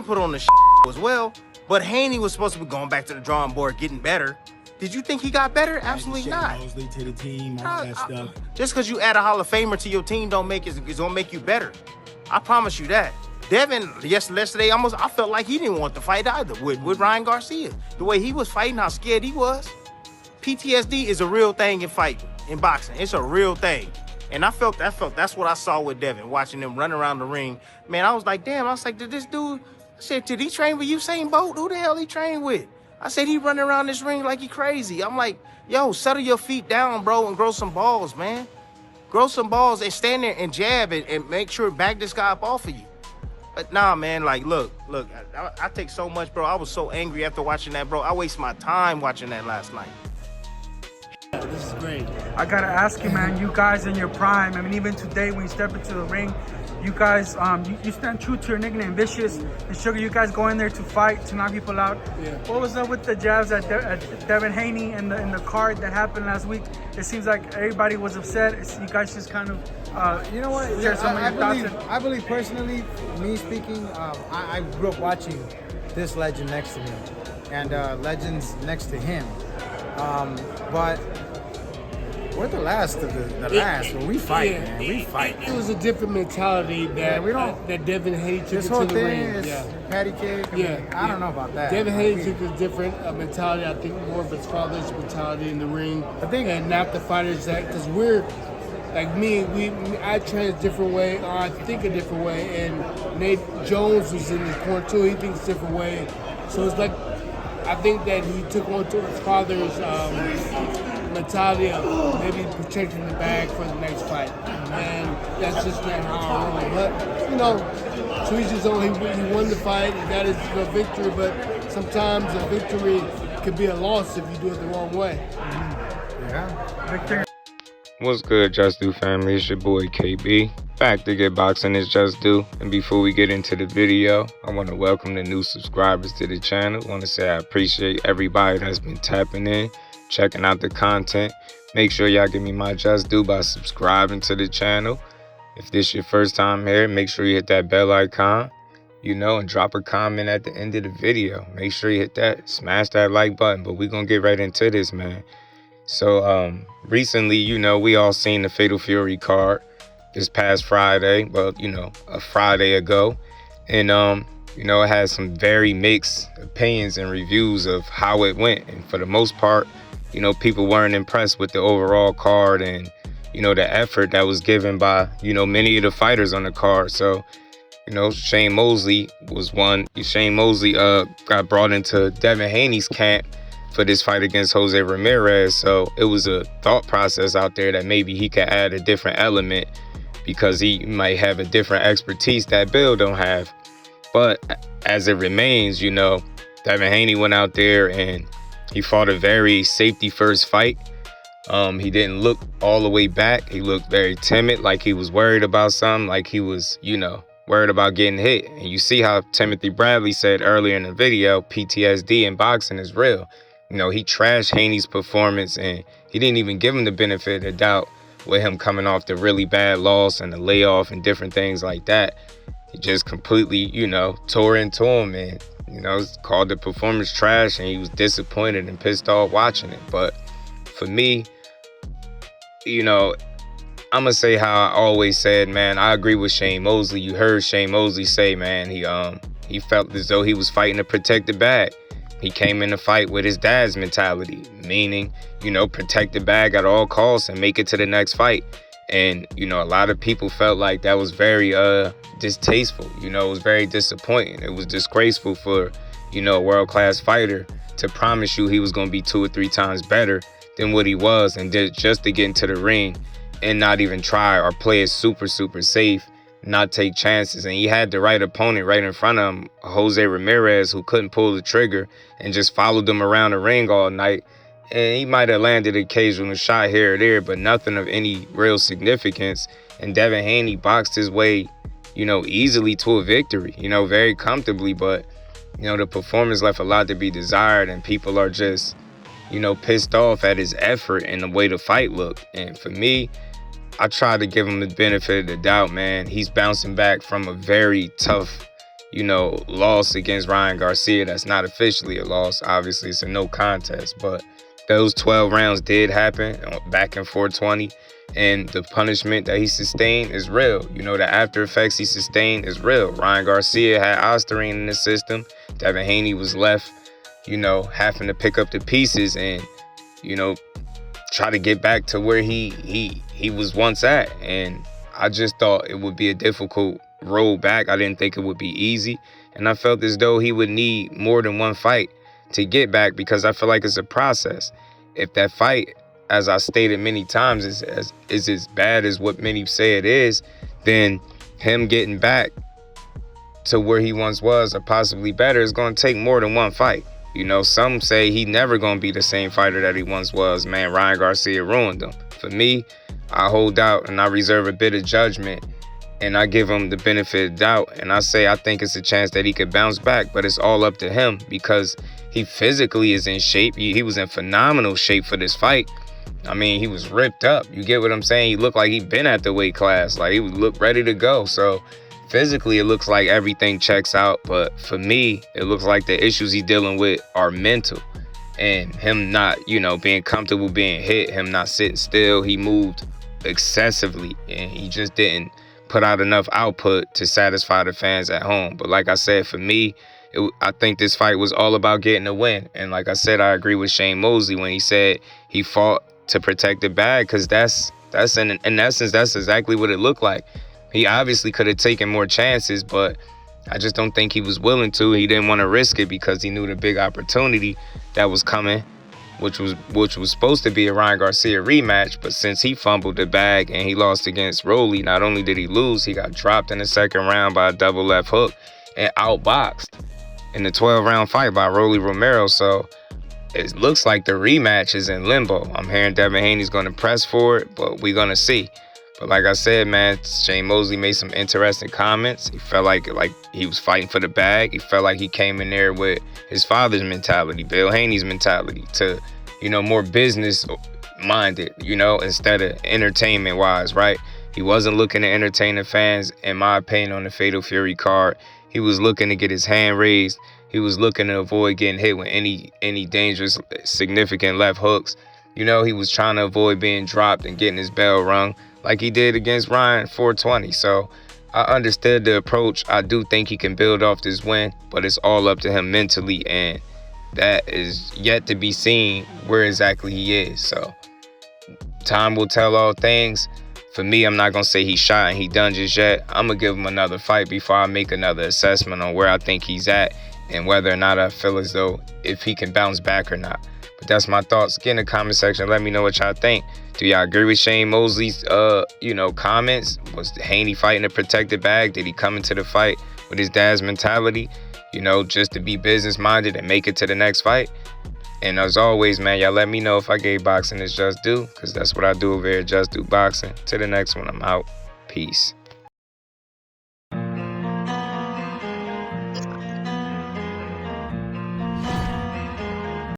put on the as well, but Haney was supposed to be going back to the drawing board, getting better. Did you think he got better? Absolutely not. Mosley to the team, all that stuff. Just because you add a Hall of Famer to your team don't make it's gonna make you better. I promise you that. Devin, yesterday, I felt like he didn't want to fight either with Ryan Garcia. The way he was fighting, how scared he was. PTSD is a real thing in fighting, in boxing. It's a real thing. And I felt that's what I saw with Devin, watching him run around the ring. Man, I was like, damn, did this dude, I said, did he train with Usain Bolt? Who the hell he trained with? I said, he running around this ring like he crazy. I'm like, yo, settle your feet down, bro, and grow some balls, man. Grow some balls and stand there and jab and make sure back this guy up off of you. But nah, man, like, look, I take so much, bro. I was so angry after watching that, bro. I waste my time watching that last night. This is great. I gotta ask you, man, you guys in your prime, I mean, even today when you step into the ring, you guys, you stand true to your nickname, Vicious and Sugar. You guys go in there to fight, to knock people out. Yeah. What was up with the jabs at Devin Haney and the card that happened last week? It seems like everybody was upset. You guys just kind of, you know what? I believe personally, me speaking, I grew up watching this legend next to me and legends next to him. But we're the last of the last. When we fight, man. We fight. It was a different mentality that that Devin Haney took this into whole the thing ring. is patty cake. I don't know about that. Devin Haney took a different mentality. I think more of his father's mentality in the ring. And not the fighters that, because we're like me. I train a different way, or I think a different way. And Nate Jones was in his corner too. He thinks a different way. So it's like, I think that he took on to his father's mentality of maybe protecting the bag for the next fight, and that's just not how I roll. But you know, to each his own. He won the fight, he got his victory, but sometimes a victory could be a loss if you do it the wrong way. Yeah, Victor. What's good, Just Do family? It's your boy KB. Back to Get Boxing is Just Do. And before we get into the video, I want to welcome the new subscribers to the channel. I want to say I appreciate everybody that's been tapping in, checking out the content. Make sure y'all give me my Just Do by subscribing to the channel. If this your first time here, make sure you hit that bell icon, and drop a comment at the end of the video. Make sure you hit that, smash that like button. But we're going to get right into this, man. So recently, we all seen the Fatal Fury card this past Friday, a Friday ago. And, it has some very mixed opinions and reviews of how it went. And for the most part, people weren't impressed with the overall card and, the effort that was given by, many of the fighters on the card. So, Shane Mosley was one. Shane Mosley got brought into Devin Haney's camp for this fight against Jose Ramirez. So it was a thought process out there that maybe he could add a different element because he might have a different expertise that Bill don't have. But as it remains, Devin Haney went out there and he fought a very safety first fight. He didn't look all the way back. He looked very timid, like he was worried about something, like he was, worried about getting hit. And you see how Timothy Bradley said earlier in the video, PTSD in boxing is real. He trashed Haney's performance and he didn't even give him the benefit of the doubt with him coming off the really bad loss and the layoff and different things like that. He just completely, tore into him and, called the performance trash, and he was disappointed and pissed off watching it. But for me, I'm going to say how I always said, man, I agree with Shane Mosley. You heard Shane Mosley say, man, he felt as though he was fighting to protect the bag. He came in the fight with his dad's mentality, meaning, protect the bag at all costs and make it to the next fight. And, a lot of people felt like that was very distasteful. It was very disappointing. It was disgraceful for, a world-class fighter to promise you he was going to be 2 or 3 times better than what he was, and just to get into the ring and not even try or play it super, super safe, not take chances. And he had the right opponent right in front of him, Jose Ramirez, who couldn't pull the trigger and just followed him around the ring all night. And he might have landed an occasional shot here or there, but nothing of any real significance. And Devin Haney boxed his way, easily to a victory, very comfortably. But, the performance left a lot to be desired, and people are just, pissed off at his effort and the way the fight looked. And for me, I try to give him the benefit of the doubt, man. He's bouncing back from a very tough, loss against Ryan Garcia. That's not officially a loss. Obviously, it's a no contest, but those 12 rounds did happen back in 420, and the punishment that he sustained is real. The after effects he sustained is real. Ryan Garcia had Osterine in the system. Devin Haney was left, having to pick up the pieces and, try to get back to where he was once at. And I just thought it would be a difficult road back. I didn't think it would be easy. And I felt as though he would need more than one fight to get back, because I feel like it's a process. If that fight, as I stated many times, is as bad as what many say it is, then him getting back to where he once was or possibly better is going to take more than one fight. Some say he never going to be the same fighter that he once was. Man, Ryan Garcia ruined him. For me, I hold out and I reserve a bit of judgment, and I give him the benefit of doubt, and I say I think it's a chance that he could bounce back, but it's all up to him because he physically is in shape. He was in phenomenal shape for this fight. I mean, he was ripped up. You get what I'm saying? He looked like he'd been at the weight class. Like, he looked ready to go. So physically, it looks like everything checks out. But for me, it looks like the issues he's dealing with are mental. And him not, being comfortable being hit, him not sitting still. He moved excessively, and he just didn't put out enough output to satisfy the fans at home. But like I said, for me, I think this fight was all about getting a win. And like I said, I agree with Shane Mosley when he said he fought to protect the bag, because that's in essence, that's exactly what it looked like. He obviously could have taken more chances, but I just don't think he was willing to. He didn't want to risk it because he knew the big opportunity that was coming, which was supposed to be a Ryan Garcia rematch. But since he fumbled the bag and he lost against Rolly, not only did he lose, he got dropped in the second round by a double left hook and outboxed in the 12-round fight by Ramirez. So it looks like the rematch is in limbo. I'm hearing Devin Haney's going to press for it, but we're going to see. But like I said, man, Shane Mosley made some interesting comments. He felt like he was fighting for the bag. He felt like he came in there with his father's mentality, Bill Haney's mentality, to, more business-minded, instead of entertainment-wise, right? He wasn't looking to entertain the fans, in my opinion, on the Fatal Fury card. He was looking to get his hand raised. He was looking to avoid getting hit with any dangerous, significant left hooks. He was trying to avoid being dropped and getting his bell rung like he did against Ryan 420. So I understood the approach. I do think he can build off this win, but it's all up to him mentally, and that is yet to be seen where exactly he is. So time will tell all things. For me, I'm not going to say he's shot and he done just yet. I'm going to give him another fight before I make another assessment on where I think he's at and whether or not I feel as though if he can bounce back or not. But that's my thoughts. Get in the comment section. Let me know what y'all think. Do y'all agree with Shane Mosley's, comments? Was Haney fighting to protect the bag? Did he come into the fight with his dad's mentality, just to be business-minded and make it to the next fight? And as always, man, y'all let me know if I gave boxing its just due, because that's what I do over here at Just Do Boxing. To the next one, I'm out. Peace.